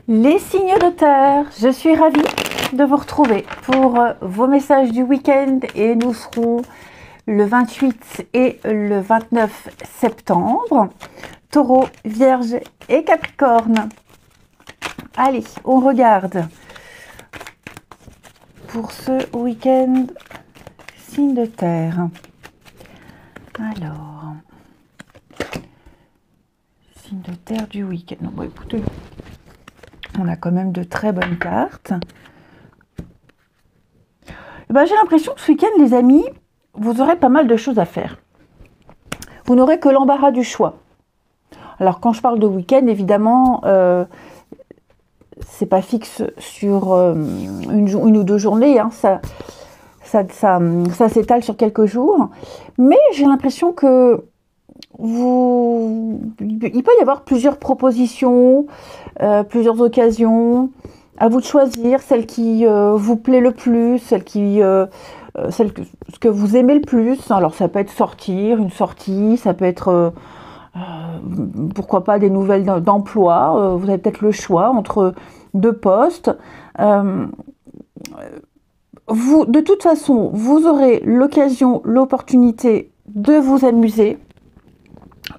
Les signes de terre, je suis ravie de vous retrouver pour vos messages du week-end et nous serons le 28 et le 29 septembre. Taureau, Vierge et Capricorne. Allez, on regarde pour ce week-end, signe de terre. Alors, signe de terre du week-end. Non, bon, écoutez, on a quand même de très bonnes cartes. Ben, j'ai l'impression que ce week-end, les amis, vous aurez pas mal de choses à faire. Vous n'aurez que l'embarras du choix. Alors, quand je parle de week-end, évidemment, c'est pas fixe sur une ou deux journées. Hein, ça s'étale sur quelques jours. Mais j'ai l'impression que il peut y avoir plusieurs propositions, plusieurs occasions. À vous de choisir celle qui vous plaît le plus, celle que vous aimez le plus. Alors ça peut être sortir, une sortie, ça peut être pourquoi pas des nouvelles d'emploi. Vous avez peut-être le choix entre deux postes. De toute façon, vous aurez l'occasion, l'opportunité de vous amuser,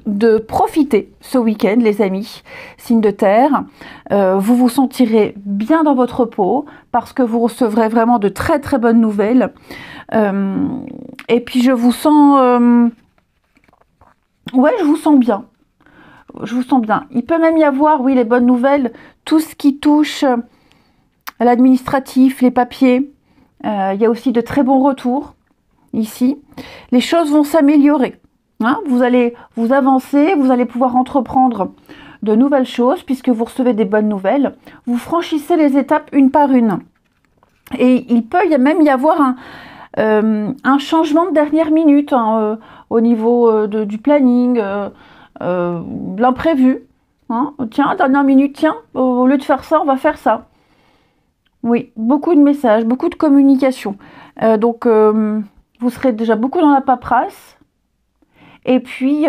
de profiter ce week-end, les amis, signe de terre. Vous vous sentirez bien dans votre peau parce que vous recevrez vraiment de très très bonnes nouvelles. Et puis je vous sens... ouais, je vous sens bien. Je vous sens bien. Il peut même y avoir, oui, les bonnes nouvelles, tout ce qui touche à l'administratif, les papiers. Il y a aussi de très bons retours ici. Les choses vont s'améliorer. Hein, vous allez vous avancer, vous allez pouvoir entreprendre de nouvelles choses puisque vous recevez des bonnes nouvelles. Vous franchissez les étapes une par une. Et il peut même y avoir un changement de dernière minute au niveau du planning, de l'imprévu. Hein. Tiens, dernière minute, tiens, au lieu de faire ça, on va faire ça. Oui, beaucoup de messages, beaucoup de communication. Donc, vous serez déjà beaucoup dans la paperasse. Et puis,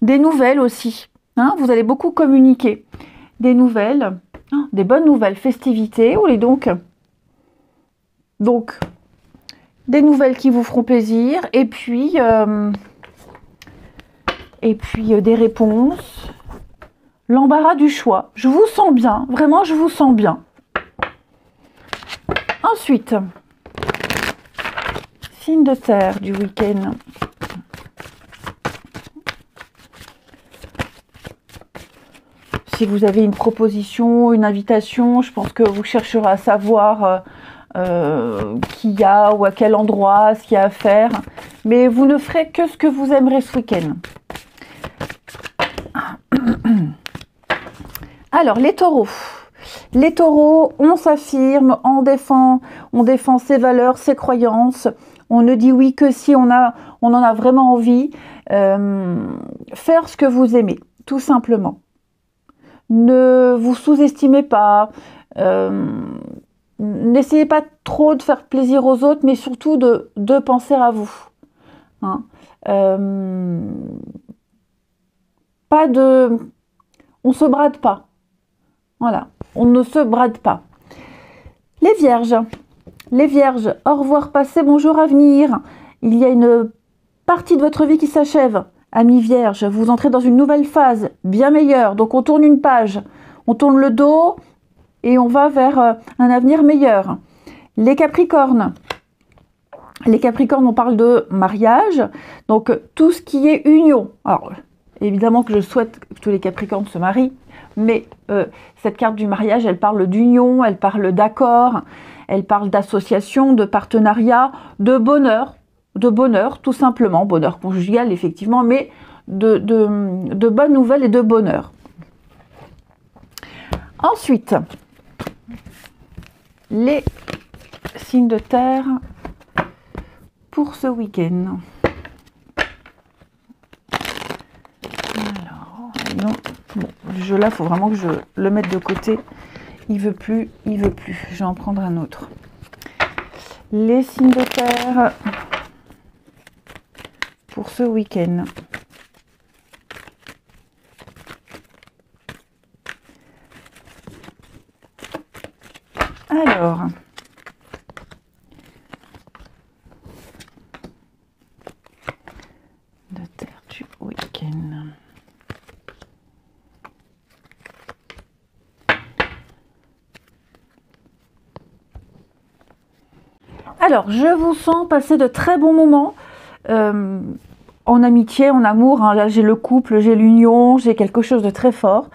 des nouvelles aussi. Hein, vous allez beaucoup communiquer. Des nouvelles, des bonnes nouvelles, festivités. Oui, donc, des nouvelles qui vous feront plaisir. Et puis des réponses. L'embarras du choix. Je vous sens bien. Vraiment, je vous sens bien. Ensuite, signe de terre du week-end. Si vous avez une proposition, une invitation, je pense que vous chercherez à savoir qui y a ou à quel endroit, ce qu'il y a à faire. Mais vous ne ferez que ce que vous aimerez ce week-end. Alors, les taureaux. Les taureaux, on s'affirme, on défend ses valeurs, ses croyances. On ne dit oui que si on en a vraiment envie. Faire ce que vous aimez, tout simplement. Ne vous sous-estimez pas. N'essayez pas trop de faire plaisir aux autres, mais surtout de penser à vous. Hein. On se brade pas. Voilà, on ne se brade pas. Les vierges, au revoir passé, bonjour avenir. Il y a une partie de votre vie qui s'achève. Amis vierges, vous entrez dans une nouvelle phase, bien meilleure. Donc on tourne une page, on tourne le dos et on va vers un avenir meilleur. Les capricornes, on parle de mariage. Donc tout ce qui est union. Alors évidemment que je souhaite que tous les capricornes se marient. Mais cette carte du mariage, elle parle d'union, elle parle d'accord, elle parle d'association, de partenariat, de bonheur, tout simplement, bonheur conjugal effectivement, mais de bonnes nouvelles et de bonheur. Ensuite, les signes de terre pour ce week-end. Alors, non. Bon, le jeu là, il faut vraiment que je le mette de côté. Il veut plus. Je vais en prendre un autre. Les signes de terre pour ce week-end. Alors, de terre du week-end. Alors, je vous sens passer de très bons moments en amitié, en amour. Hein. Là, j'ai le couple, j'ai l'union, j'ai quelque chose de très fort.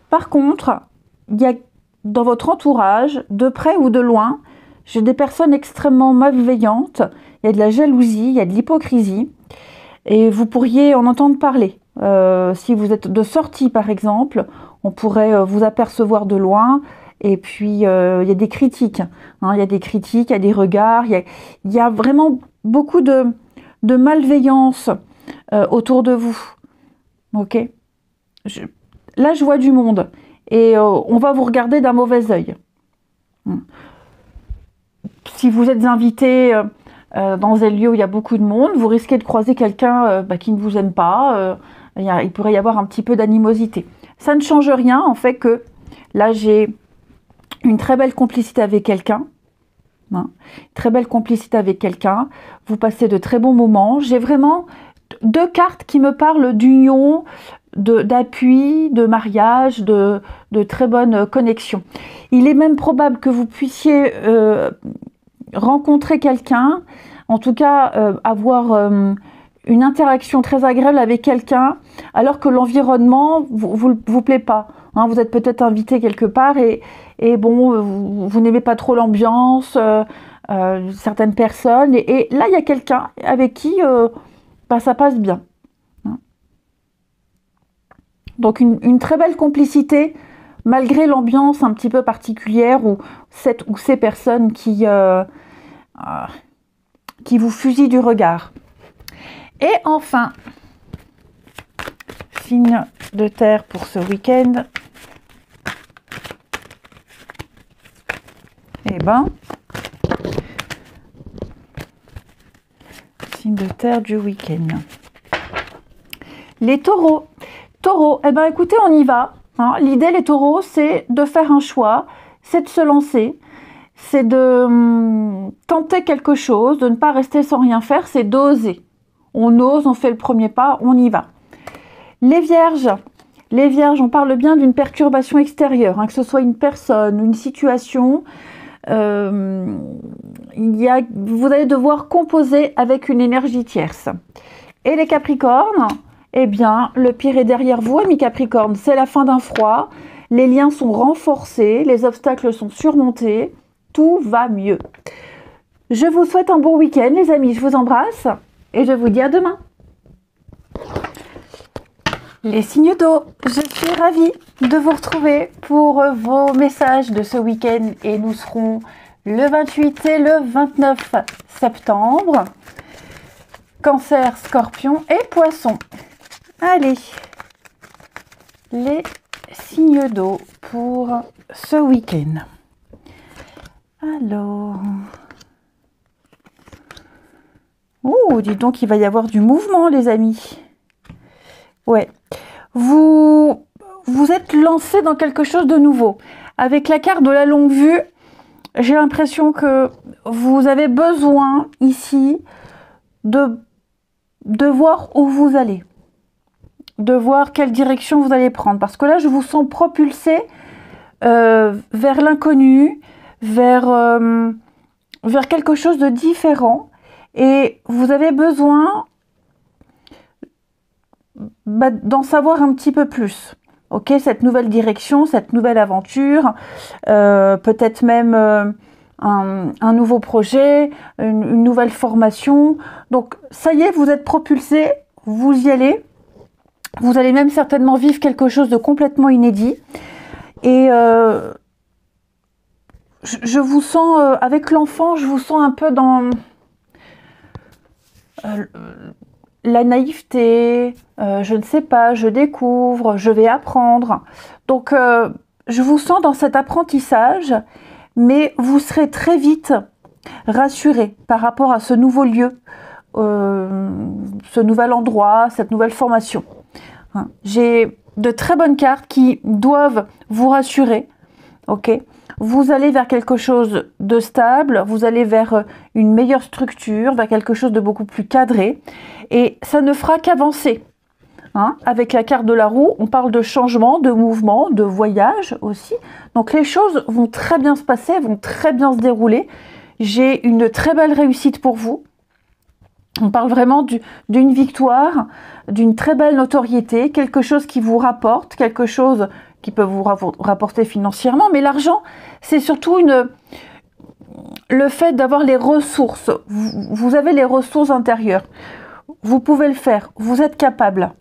Par contre, il y a dans votre entourage, de près ou de loin, j'ai des personnes extrêmement malveillantes. Il y a de la jalousie, il y a de l'hypocrisie. Et vous pourriez en entendre parler. Si vous êtes de sortie, par exemple, on pourrait vous apercevoir de loin. Et puis, il y a des critiques. Hein, il y a des critiques, il y a des regards. Il y a vraiment beaucoup de malveillance autour de vous. Ok ? Là, je vois du monde. Et on va vous regarder d'un mauvais œil. Si vous êtes invité dans un lieu où il y a beaucoup de monde, vous risquez de croiser quelqu'un qui ne vous aime pas. Il pourrait y avoir un petit peu d'animosité. Ça ne change rien, en fait, que là, j'ai une très belle complicité avec quelqu'un. Très belle complicité avec quelqu'un. Vous passez de très bons moments. J'ai vraiment 2 cartes qui me parlent d'union, d'appui, de mariage, de très bonne connexion. Il est même probable que vous puissiez rencontrer quelqu'un, en tout cas avoir une interaction très agréable avec quelqu'un, alors que l'environnement vous plaît pas. Hein, vous êtes peut-être invité quelque part et bon, vous n'aimez pas trop l'ambiance, certaines personnes. Et là, il y a quelqu'un avec qui ça passe bien. Donc une très belle complicité, malgré l'ambiance un petit peu particulière ou cette ou ces personnes qui vous fusillent du regard. Et enfin, signe de terre pour ce week-end. Eh ben, signe de terre du week-end. Les taureaux. Taureaux, eh ben écoutez, on y va. Hein. L'idée, les taureaux, c'est de faire un choix, c'est de se lancer, c'est de tenter quelque chose, de ne pas rester sans rien faire, c'est d'oser. On ose, on fait le premier pas, on y va. Les vierges, on parle bien d'une perturbation extérieure, hein, que ce soit une personne, une situation. Vous allez devoir composer avec une énergie tierce. Et les capricornes, eh bien, le pire est derrière vous, amis Capricorne. C'est la fin d'un froid. Les liens sont renforcés, les obstacles sont surmontés. Tout va mieux. Je vous souhaite un bon week-end, les amis. Je vous embrasse et je vous dis à demain. Les signes d'eau, je suis ravie de vous retrouver pour vos messages de ce week-end et nous serons le 28 et le 29 septembre. Cancer, Scorpion et Poisson. Allez, les signes d'eau pour ce week-end. Alors, oh, dis donc, il va y avoir du mouvement, les amis. Ouais, vous êtes lancé dans quelque chose de nouveau. Avec la carte de la longue vue, j'ai l'impression que vous avez besoin ici de voir où vous allez. De voir quelle direction vous allez prendre. Parce que là, je vous sens propulsé vers l'inconnu, vers quelque chose de différent. Et vous avez besoin d'en savoir un petit peu plus. Ok, cette nouvelle direction, cette nouvelle aventure, peut-être même un nouveau projet, une nouvelle formation. Donc, ça y est, vous êtes propulsé, vous y allez. Vous allez même certainement vivre quelque chose de complètement inédit. Et je vous sens, avec l'enfant, je vous sens un peu dans la naïveté, je ne sais pas, je découvre, je vais apprendre. Donc, je vous sens dans cet apprentissage, mais vous serez très vite rassuré par rapport à ce nouveau lieu, ce nouvel endroit, cette nouvelle formation. J'ai de très bonnes cartes qui doivent vous rassurer. ok? Vous allez vers quelque chose de stable, vous allez vers une meilleure structure, vers quelque chose de beaucoup plus cadré, et ça ne fera qu'avancer. Hein, avec la carte de la roue, on parle de changement, de mouvement, de voyage aussi. Donc les choses vont très bien se passer, vont très bien se dérouler. J'ai une très belle réussite pour vous. On parle vraiment d'une victoire, d'une très belle notoriété, quelque chose qui vous rapporte, quelque chose qui peut vous rapporter financièrement. Mais l'argent, c'est surtout le fait d'avoir les ressources. Vous avez les ressources intérieures. Vous pouvez le faire, vous êtes capable.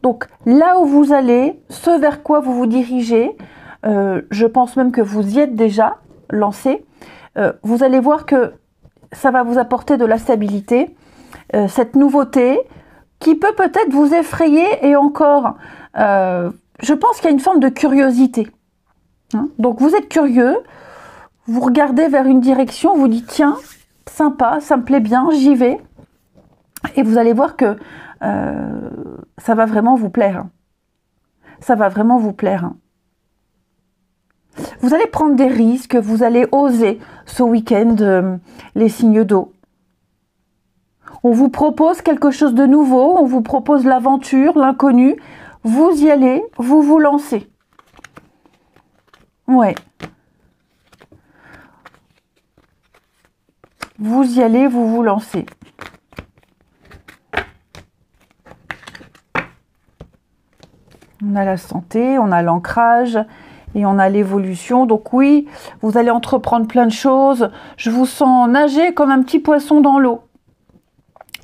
Donc là où vous allez, ce vers quoi vous vous dirigez, je pense même que vous y êtes déjà lancé, vous allez voir que ça va vous apporter de la stabilité, cette nouveauté qui peut peut-être vous effrayer et encore, je pense qu'il y a une forme de curiosité. Donc vous êtes curieux, vous regardez vers une direction, vous dites tiens, sympa, ça me plaît bien, j'y vais, et vous allez voir que ça va vraiment vous plaire. Ça va vraiment vous plaire. Vous allez prendre des risques, vous allez oser ce week-end, les signes d'eau. On vous propose quelque chose de nouveau, on vous propose l'aventure, l'inconnu. Vous y allez, vous vous lancez. Ouais. Vous y allez, vous vous lancez. On a la santé, on a l'ancrage et on a l'évolution. Donc oui, vous allez entreprendre plein de choses. Je vous sens nager comme un petit poisson dans l'eau,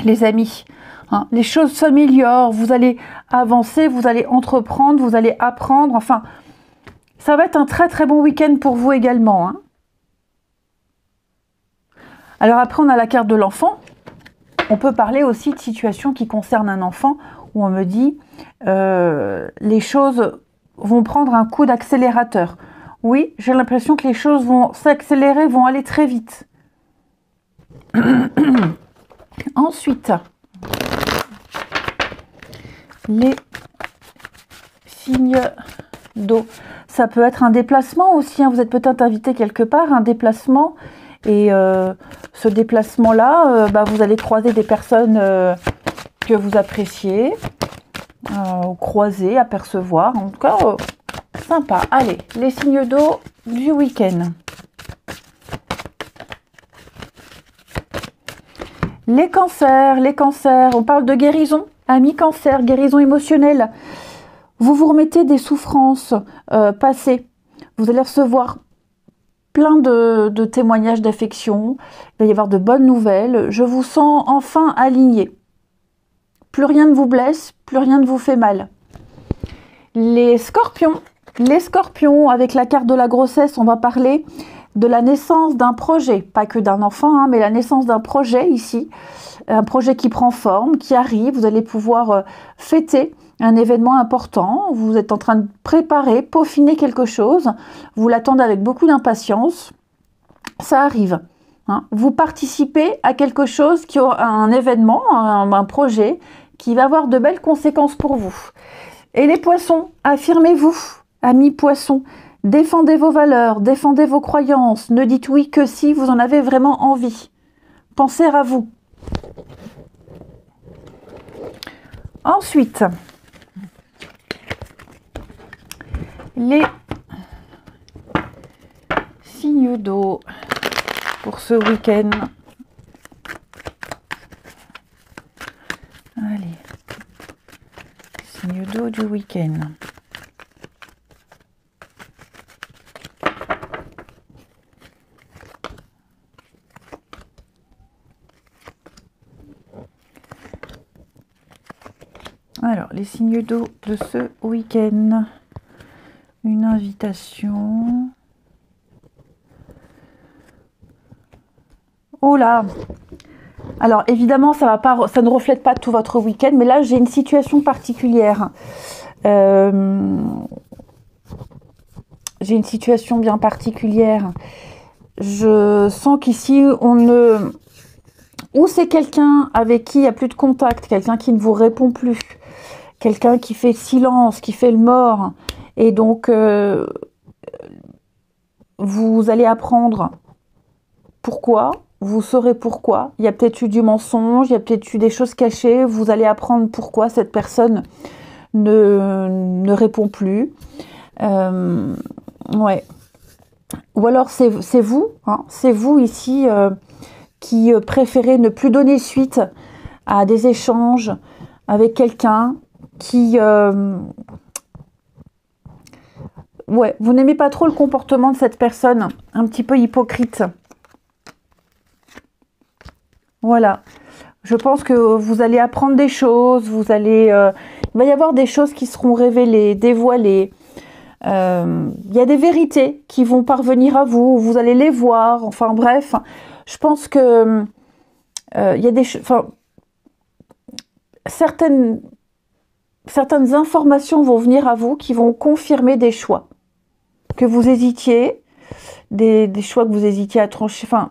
les amis. Hein, les choses s'améliorent, vous allez avancer, vous allez entreprendre, vous allez apprendre. Enfin, ça va être un très très bon week-end pour vous également. Hein. Alors après, on a la carte de l'enfant. On peut parler aussi de situations qui concernent un enfant où on me dit les choses vont prendre un coup d'accélérateur. Oui, j'ai l'impression que les choses vont s'accélérer, vont aller très vite. Ensuite, les signes d'eau. Ça peut être un déplacement aussi, hein. Vous êtes peut-être invité quelque part, un déplacement. Et ce déplacement-là, vous allez croiser des personnes que vous appréciez, croiser, apercevoir. En tout cas, sympa. Allez, les signes d'eau du week-end. Les cancers, on parle de guérison. Amis cancer, guérison émotionnelle. Vous vous remettez des souffrances passées. Vous allez recevoir plein de témoignages d'affection. Il va y avoir de bonnes nouvelles. Je vous sens enfin aligné. Plus rien ne vous blesse, plus rien ne vous fait mal. Les scorpions, avec la carte de la grossesse, on va parler de la naissance d'un projet. Pas que d'un enfant, hein, mais la naissance d'un projet ici. Un projet qui prend forme, qui arrive. Vous allez pouvoir fêter un événement important. Vous êtes en train de préparer, peaufiner quelque chose. Vous l'attendez avec beaucoup d'impatience. Ça arrive. Hein. Vous participez à quelque chose, à un événement, un projet qui va avoir de belles conséquences pour vous. Et les poissons, affirmez-vous, amis poissons. Défendez vos valeurs, défendez vos croyances. Ne dites oui que si vous en avez vraiment envie. Pensez à vous. Ensuite, les signes d'eau pour ce week-end. Allez, signes d'eau du week-end. Alors, les signes d'eau de ce week-end. Une invitation. Oh là! Alors, évidemment, ça ne reflète pas tout votre week-end, mais là, j'ai une situation particulière. J'ai une situation bien particulière. Je sens qu'ici, ou c'est quelqu'un avec qui il n'y a plus de contact, quelqu'un qui ne vous répond plus, quelqu'un qui fait silence, qui fait le mort. Et donc, vous allez apprendre pourquoi, vous saurez pourquoi. Il y a peut-être eu du mensonge, il y a peut-être eu des choses cachées, vous allez apprendre pourquoi cette personne ne répond plus. Ouais. Ou alors c'est vous, hein, c'est vous ici qui préférez ne plus donner suite à des échanges avec quelqu'un qui... ouais, vous n'aimez pas trop le comportement de cette personne, un petit peu hypocrite. Voilà. Je pense que vous allez apprendre des choses, vous allez... il va y avoir des choses qui seront révélées, dévoilées. Il y a des vérités qui vont parvenir à vous, vous allez les voir, enfin bref. Je pense que il y a des... Enfin, certaines informations vont venir à vous qui vont confirmer des choix que vous hésitiez, des choix que vous hésitiez à trancher. Enfin,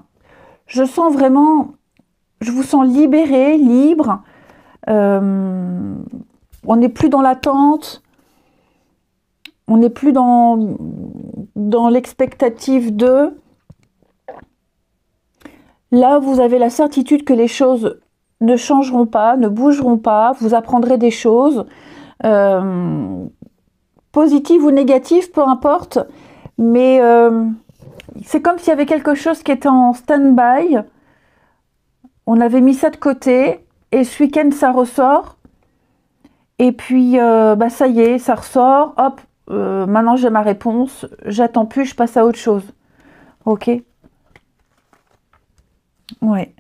je sens vraiment... Je vous sens libéré, libre. On n'est plus dans l'attente. On n'est plus dans l'expectative de... Là, vous avez la certitude que les choses ne changeront pas, ne bougeront pas. Vous apprendrez des choses. Positives ou négatives, peu importe. Mais c'est comme s'il y avait quelque chose qui était en stand-by. On avait mis ça de côté et ce week-end ça ressort et puis ça y est, ça ressort, hop, maintenant j'ai ma réponse, j'attends plus, je passe à autre chose. Ok. Ouais.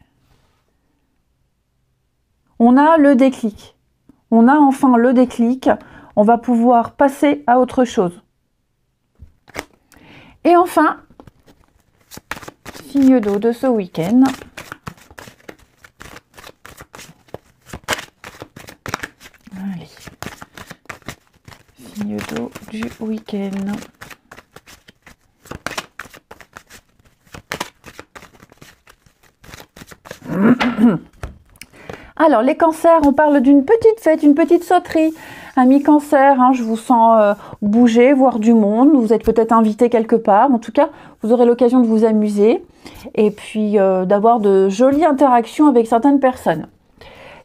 On a le déclic. On a enfin le déclic, on va pouvoir passer à autre chose. Et enfin, signe d'eau de ce week-end. Allez, signe d'eau du week-end. Alors, les cancers, on parle d'une petite fête, une petite sauterie. Amis cancer, hein, je vous sens bouger, voir du monde. Vous êtes peut-être invité quelque part. En tout cas, vous aurez l'occasion de vous amuser et puis d'avoir de jolies interactions avec certaines personnes.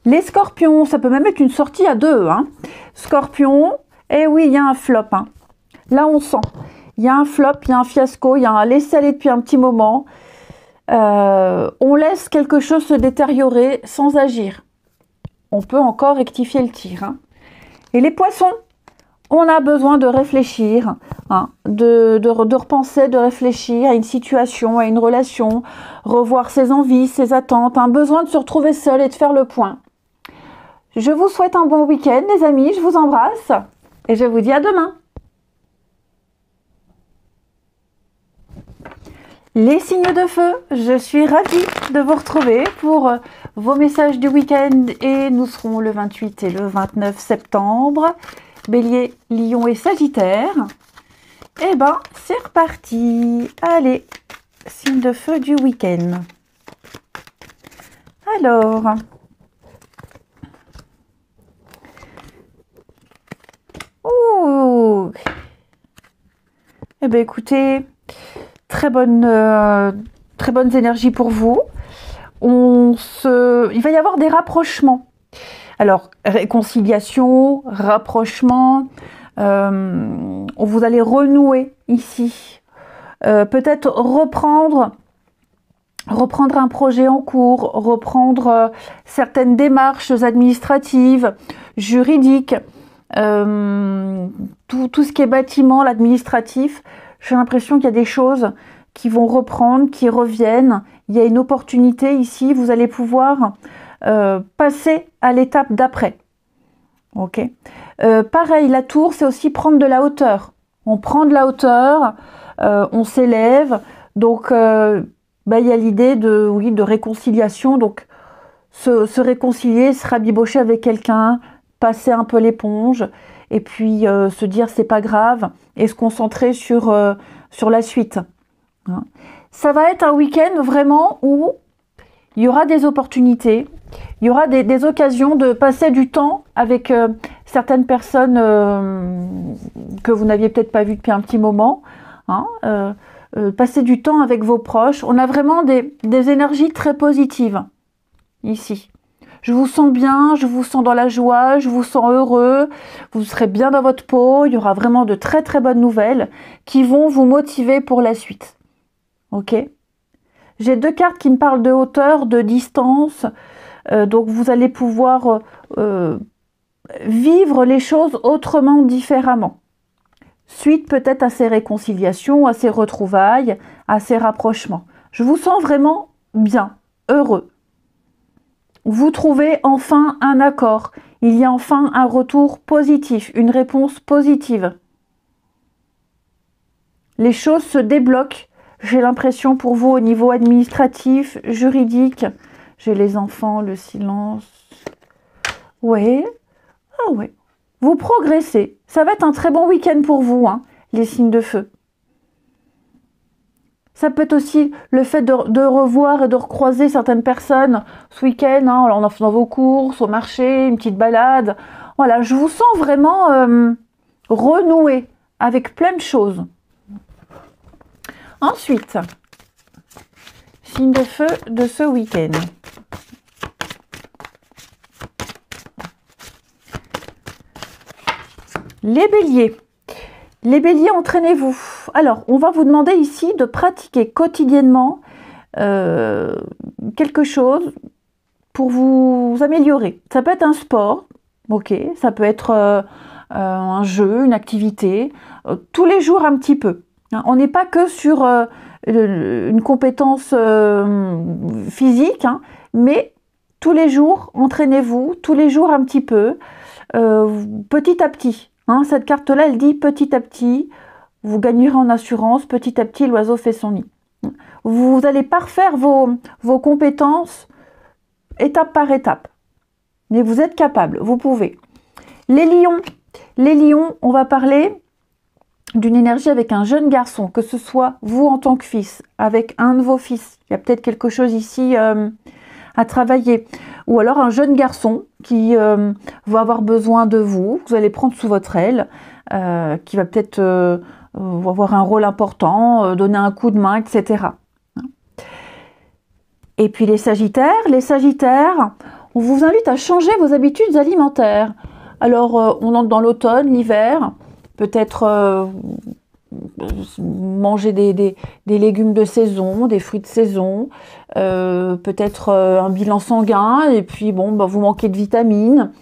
Les scorpions, ça peut même être une sortie à deux. Hein. Scorpion, eh oui, il y a un flop. Hein. Là, on sent. Il y a un flop, il y a un fiasco, il y a un laisser-aller depuis un petit moment. On laisse quelque chose se détériorer sans agir. On peut encore rectifier le tir. Hein. Et les poissons, on a besoin de réfléchir, hein, de repenser, de réfléchir à une situation, à une relation, revoir ses envies, ses attentes, un besoin de se retrouver seul et de faire le point. Je vous souhaite un bon week-end, les amis. Je vous embrasse et je vous dis à demain. Les signes de feu, je suis ravie de vous retrouver pour vos messages du week-end et nous serons le 28 et le 29 septembre. Bélier, Lion et Sagittaire. Eh ben, c'est reparti. Allez, signe de feu du week-end. Alors... Ouh. Eh bien, écoutez, très bonnes énergies pour vous. Il va y avoir des rapprochements. Alors, réconciliation, rapprochement, vous allez renouer ici. Peut-être reprendre un projet en cours, reprendre certaines démarches administratives, juridiques, tout ce qui est bâtiment, l'administratif. J'ai l'impression qu'il y a des choses qui vont reprendre, qui reviennent. Il y a une opportunité ici, vous allez pouvoir passer à l'étape d'après. Ok. Pareil, la tour, c'est aussi prendre de la hauteur. On prend de la hauteur, on s'élève. Donc, il y a l'idée de réconciliation. Donc, se réconcilier, se rabibocher avec quelqu'un, passer un peu l'éponge, et puis se dire c'est pas grave, et se concentrer sur la suite. Hein. Ça va être un week-end vraiment où il y aura des opportunités, il y aura des occasions de passer du temps avec certaines personnes que vous n'aviez peut-être pas vues depuis un petit moment. Hein, passer du temps avec vos proches. On a vraiment des énergies très positives ici. Je vous sens bien, je vous sens dans la joie, je vous sens heureux, vous serez bien dans votre peau, il y aura vraiment de très très bonnes nouvelles qui vont vous motiver pour la suite. Ok? J'ai 2 cartes qui me parlent de hauteur, de distance, donc vous allez pouvoir vivre les choses autrement, différemment. Suite peut-être à ces réconciliations, à ces retrouvailles, à ces rapprochements. Je vous sens vraiment bien, heureux. Vous trouvez enfin un accord. Il y a enfin un retour positif, une réponse positive. Les choses se débloquent, j'ai l'impression pour vous au niveau administratif, juridique. J'ai les enfants, le silence. Oui, ah ouais. Vous progressez. Ça va être un très bon week-end pour vous, hein, les signes de feu. Ça peut être aussi le fait de revoir et de recroiser certaines personnes ce week-end, hein, en faisant vos courses, au marché, une petite balade. Voilà, je vous sens vraiment renouer avec plein de choses. Ensuite, signe de feu de ce week-end. Les béliers. Les béliers, entraînez-vous. Alors, on va vous demander ici de pratiquer quotidiennement quelque chose pour vous améliorer. Ça peut être un sport, ok, ça peut être un jeu, une activité, tous les jours un petit peu. On n'est pas que sur une compétence physique, hein, mais tous les jours, entraînez-vous, tous les jours un petit peu, petit à petit. Hein, cette carte-là, elle dit petit à petit, vous gagnerez en assurance, petit à petit, l'oiseau fait son nid. Vous allez parfaire vos compétences étape par étape. Mais vous êtes capable, vous pouvez. Les lions, on va parler d'une énergie avec un jeune garçon, que ce soit vous en tant que fils, avec un de vos fils. Il y a peut-être quelque chose ici à travailler. Ou alors un jeune garçon qui va avoir besoin de vous, vous allez prendre sous votre aile, qui va peut-être avoir un rôle important, donner un coup de main, etc. Et puis les sagittaires, on vous invite à changer vos habitudes alimentaires. Alors on entre dans l'automne, l'hiver, peut-être manger des légumes de saison, des fruits de saison, peut-être un bilan sanguin, et puis bon, bah, vous manquez de vitamines,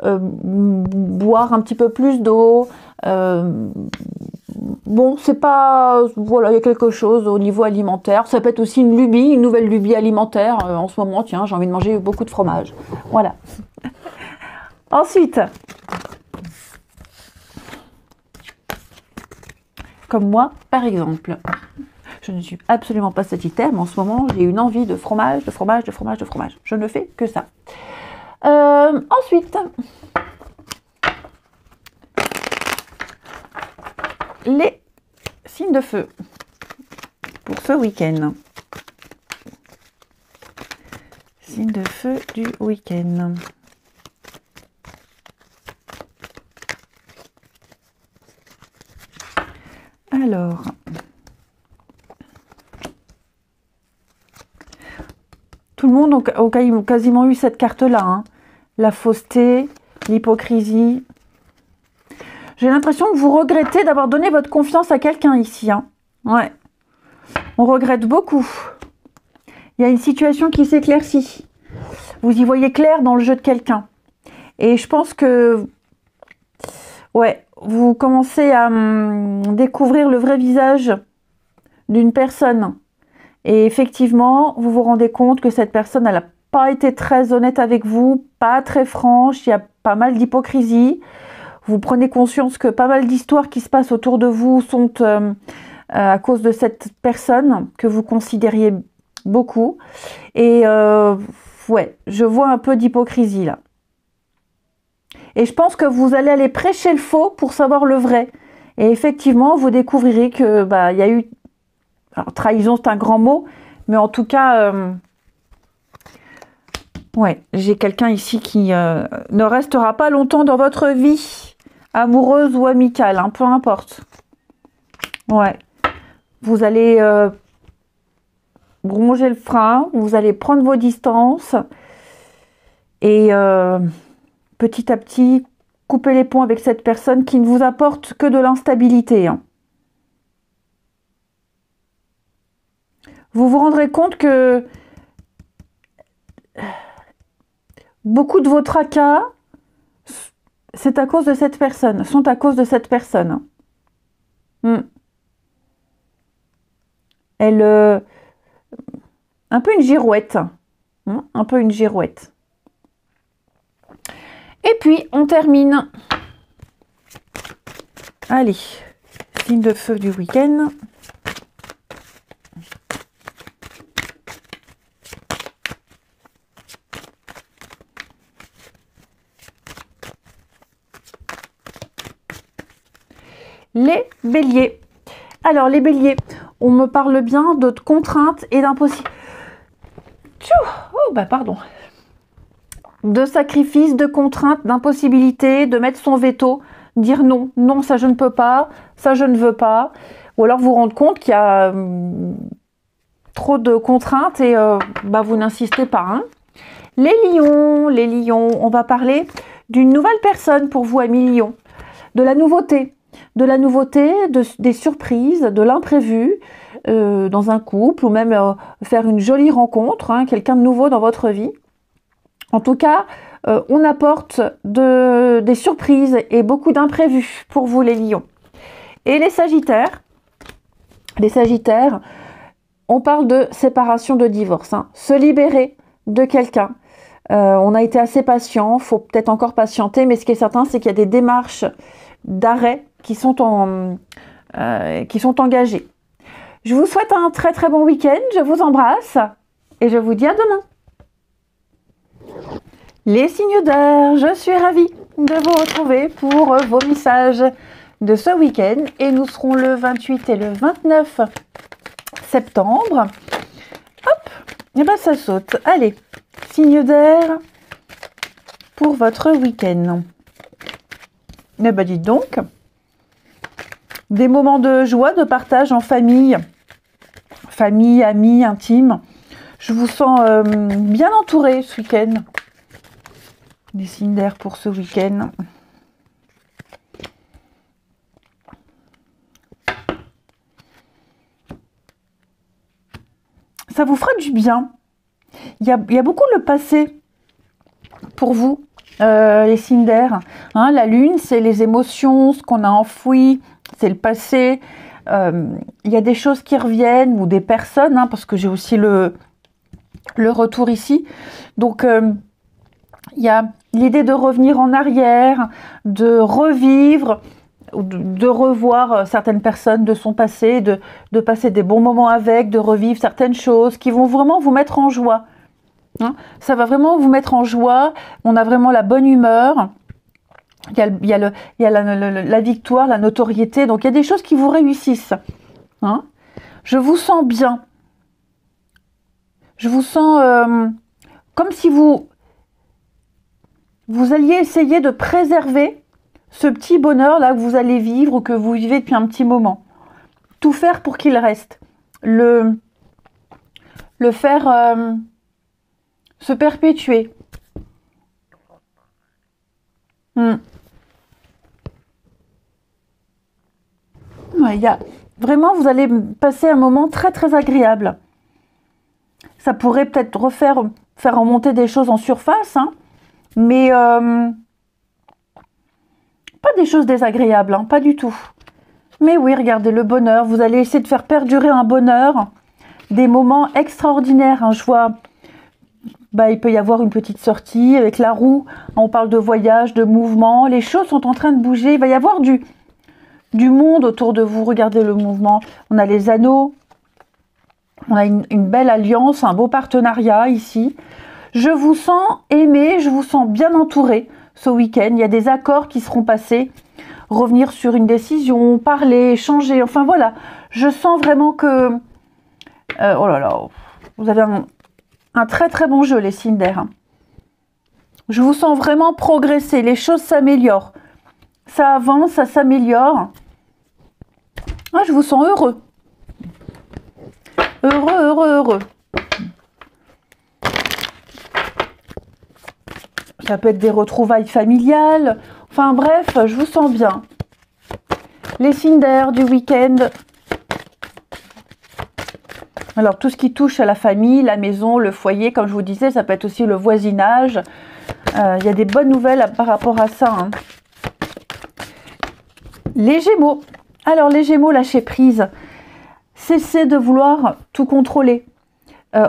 boire un petit peu plus d'eau. Bon, c'est pas... Voilà, il y a quelque chose au niveau alimentaire. Ça peut être aussi une lubie, une nouvelle lubie alimentaire. En ce moment, tiens, j'ai envie de manger beaucoup de fromage. Voilà. Ensuite, comme moi, par exemple. Je ne suis absolument pas sagittaire, mais en ce moment, j'ai une envie de fromage, de fromage, de fromage, de fromage. Je ne fais que ça. Ensuite, les signes de feu pour ce week-end. Signes de feu du week-end. Alors, tout le monde a quasiment eu cette carte-là, hein. La fausseté, l'hypocrisie. J'ai l'impression que vous regrettez d'avoir donné votre confiance à quelqu'un ici, hein. Ouais, on regrette beaucoup. Il y a une situation qui s'éclaircit. Vous y voyez clair dans le jeu de quelqu'un. Et je pense que, ouais, vous commencez à découvrir le vrai visage d'une personne. Et effectivement, vous vous rendez compte que cette personne, elle n'a pas été très honnête avec vous, pas très franche, il y a pas mal d'hypocrisie. Vous prenez conscience que pas mal d'histoires qui se passent autour de vous sont à cause de cette personne que vous considériez beaucoup. Et ouais, je vois un peu d'hypocrisie là. Et je pense que vous allez aller prêcher le faux pour savoir le vrai. Et effectivement, vous découvrirez que il y a eu... Alors, trahison, c'est un grand mot, mais en tout cas, ouais, j'ai quelqu'un ici qui ne restera pas longtemps dans votre vie, amoureuse ou amicale, hein, peu importe. Ouais, Vous allez ronger le frein, vous allez prendre vos distances et petit à petit couper les ponts avec cette personne qui ne vous apporte que de l'instabilité. Hein. Vous vous rendrez compte que beaucoup de vos tracas, c'est à cause de cette personne, sont à cause de cette personne. Elle, un peu une girouette, un peu une girouette. Et puis, on termine. Allez, signe de feu du week-end. Les béliers. Alors, les béliers, on me parle bien de contraintes et d'impossibilités. Oh, bah pardon. De sacrifices, de contraintes, d'impossibilités, de mettre son veto, dire non, non, ça je ne peux pas, ça je ne veux pas. Ou alors vous rendre compte qu'il y a trop de contraintes et vous n'insistez pas. Hein. Les lions, on va parler d'une nouvelle personne pour vous, amis lions. De la nouveauté, des surprises, de l'imprévu dans un couple ou même faire une jolie rencontre, hein, quelqu'un de nouveau dans votre vie. En tout cas, on apporte des surprises et beaucoup d'imprévus pour vous les lions. Et les sagittaires, on parle de séparation, de divorce, hein, se libérer de quelqu'un. On a été assez patient, faut peut-être encore patienter, mais ce qui est certain, c'est qu'il y a des démarches d'arrêt qui sont engagées. Je vous souhaite un très très bon week-end, je vous embrasse et je vous dis à demain. Les signes d'air, je suis ravie de vous retrouver pour vos messages de ce week-end et nous serons le 28 et le 29 septembre. Hop, et ben ça saute. Allez, signes d'air pour votre week-end. Eh ben dites donc, des moments de joie, de partage en famille, amis, intimes. Je vous sens bien entouré ce week-end. Des signes d'air pour ce week-end. Ça vous fera du bien. Il y a beaucoup le passé pour vous, les signes d'air. Hein, la lune, c'est les émotions, ce qu'on a enfoui, c'est le passé. Il y a des choses qui reviennent ou des personnes, hein, parce que j'ai aussi le retour ici. Donc, il y a l'idée de revenir en arrière, de revivre, de revoir certaines personnes de son passé, de passer des bons moments avec, de revivre certaines choses qui vont vraiment vous mettre en joie. Hein, ça va vraiment vous mettre en joie. On a vraiment la bonne humeur. Il y a la victoire, la notoriété. Donc, il y a des choses qui vous réussissent. Hein, je vous sens bien. Je vous sens comme si vous alliez essayer de préserver ce petit bonheur là que vous allez vivre ou que vous vivez depuis un petit moment. Tout faire pour qu'il reste. Le faire se perpétuer. Ouais, vraiment, vous allez passer un moment très très agréable. Ça pourrait peut-être faire remonter des choses en surface, hein, mais pas des choses désagréables, hein, pas du tout. Mais oui, regardez le bonheur. Vous allez essayer de faire perdurer un bonheur, des moments extraordinaires. Hein, je vois, il peut y avoir une petite sortie avec la roue. On parle de voyage, de mouvement. Les choses sont en train de bouger. Il va y avoir du monde autour de vous. Regardez le mouvement. On a les anneaux. On a une belle alliance, un beau partenariat ici. Je vous sens aimé, je vous sens bien entouré ce week-end. Il y a des accords qui seront passés. Revenir sur une décision, parler, échanger. Enfin voilà, je sens vraiment que... oh là là, vous avez un très très bon jeu, les signes d'air. Je vous sens vraiment progresser. Les choses s'améliorent. Ça avance, ça s'améliore. Ah, je vous sens heureux. Heureux, heureux, heureux. Ça peut être des retrouvailles familiales. Enfin bref, je vous sens bien. Les signes d'air du week-end. Alors tout ce qui touche à la famille, la maison, le foyer, comme je vous disais, ça peut être aussi le voisinage. Il y a des bonnes nouvelles par rapport à ça. Hein. Les Gémeaux. Alors les Gémeaux, lâchez prise. Cessez de vouloir tout contrôler.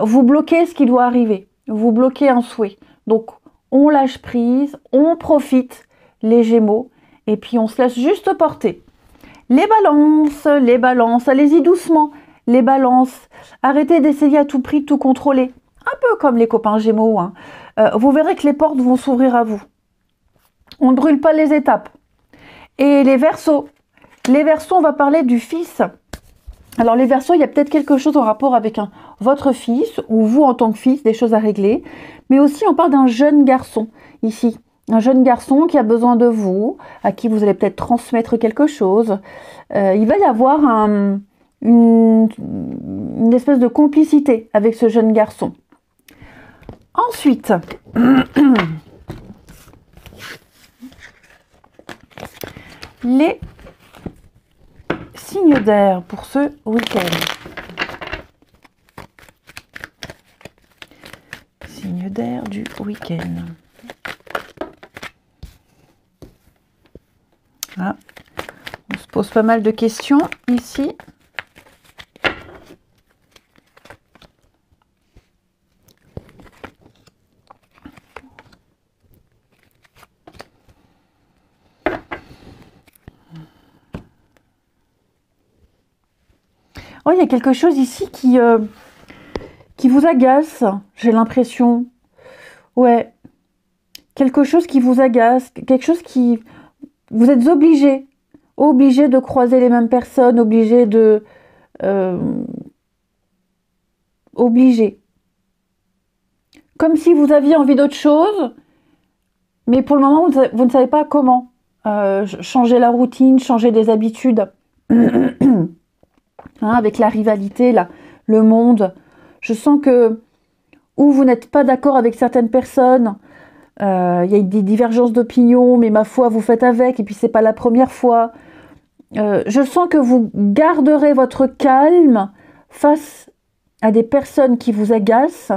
Vous bloquez ce qui doit arriver. Vous bloquez un souhait. Donc on lâche prise, on profite, les Gémeaux, et puis on se laisse juste porter. Les balances, allez-y doucement, les balances. Arrêtez d'essayer à tout prix de tout contrôler. Un peu comme les copains Gémeaux. Hein. Vous verrez que les portes vont s'ouvrir à vous. On ne brûle pas les étapes. Et les Verseaux, on va parler du fils. Alors les Verseaux, il y a peut-être quelque chose en rapport avec votre fils ou vous en tant que fils, des choses à régler. Mais aussi on parle d'un jeune garçon ici. Un jeune garçon qui a besoin de vous, à qui vous allez peut-être transmettre quelque chose. Il va y avoir une espèce de complicité avec ce jeune garçon. Ensuite, les signes d'air pour ce week-end. Signes d'air du week-end. Ah, on se pose pas mal de questions ici. Oh, il y a quelque chose ici qui vous agace, j'ai l'impression. Ouais, quelque chose qui vous agace, quelque chose qui... Vous êtes obligé de croiser les mêmes personnes, obligé de... obligé. Comme si vous aviez envie d'autre chose, mais pour le moment, vous ne savez pas comment. Changer la routine, changer des habitudes. Hein, avec la rivalité, le monde. Je sens que ou vous n'êtes pas d'accord avec certaines personnes, il y a des divergences d'opinion, mais ma foi, vous faites avec, et puis c'est pas la première fois. Je sens que vous garderez votre calme face à des personnes qui vous agacent,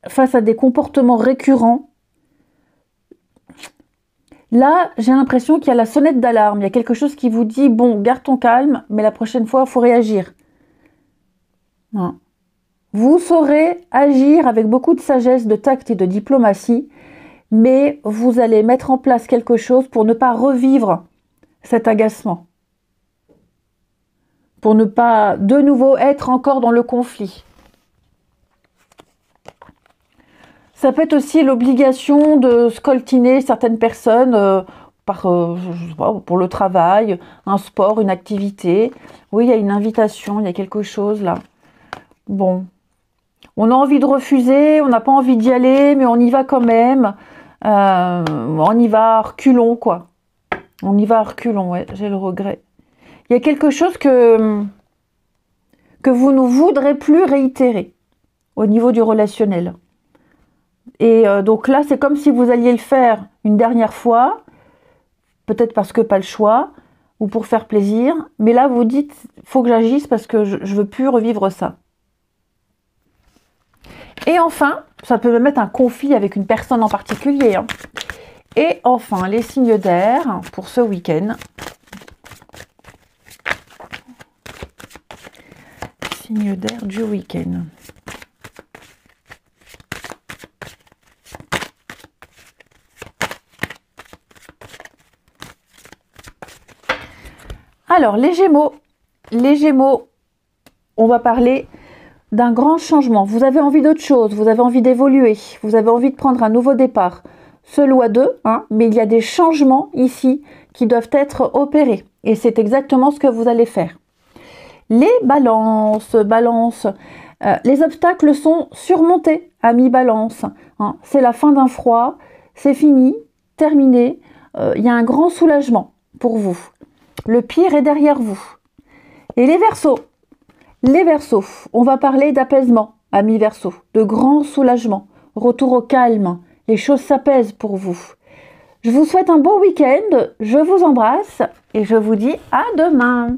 face à des comportements récurrents. Là, j'ai l'impression qu'il y a la sonnette d'alarme. Il y a quelque chose qui vous dit, bon, garde ton calme, mais la prochaine fois, il faut réagir. Non. Vous saurez agir avec beaucoup de sagesse, de tact et de diplomatie, mais vous allez mettre en place quelque chose pour ne pas revivre cet agacement. Pour ne pas, de nouveau, être encore dans le conflit. Ça peut être aussi l'obligation de scoltiner certaines personnes je sais pas, pour le travail, un sport, une activité. Oui, il y a une invitation, il y a quelque chose là. Bon, on a envie de refuser, on n'a pas envie d'y aller, mais on y va quand même. On y va à reculons, quoi. On y va à reculons, ouais, j'ai le regret. Il y a quelque chose que vous ne voudrez plus réitérer au niveau du relationnel. Et donc là, c'est comme si vous alliez le faire une dernière fois, peut-être parce que pas le choix, ou pour faire plaisir, mais là, vous dites, faut que j'agisse parce que je veux plus revivre ça. Et enfin, ça peut même être un conflit avec une personne en particulier. Hein. Et enfin, les signes d'air pour ce week-end. Signes d'air du week-end. Alors, les Gémeaux, on va parler d'un grand changement. Vous avez envie d'autre chose, vous avez envie d'évoluer, vous avez envie de prendre un nouveau départ. Seul ou à deux, hein, mais il y a des changements ici qui doivent être opérés. Et c'est exactement ce que vous allez faire. Les balances, les obstacles sont surmontés, amis balance. Hein. C'est la fin d'un froid, c'est fini, terminé. Il y a un grand soulagement pour vous. Le pire est derrière vous. Et les Verseaux, Les Verseaux, on va parler d'apaisement, amis Verseaux, de grand soulagement, retour au calme, les choses s'apaisent pour vous. Je vous souhaite un bon week-end, je vous embrasse et je vous dis à demain.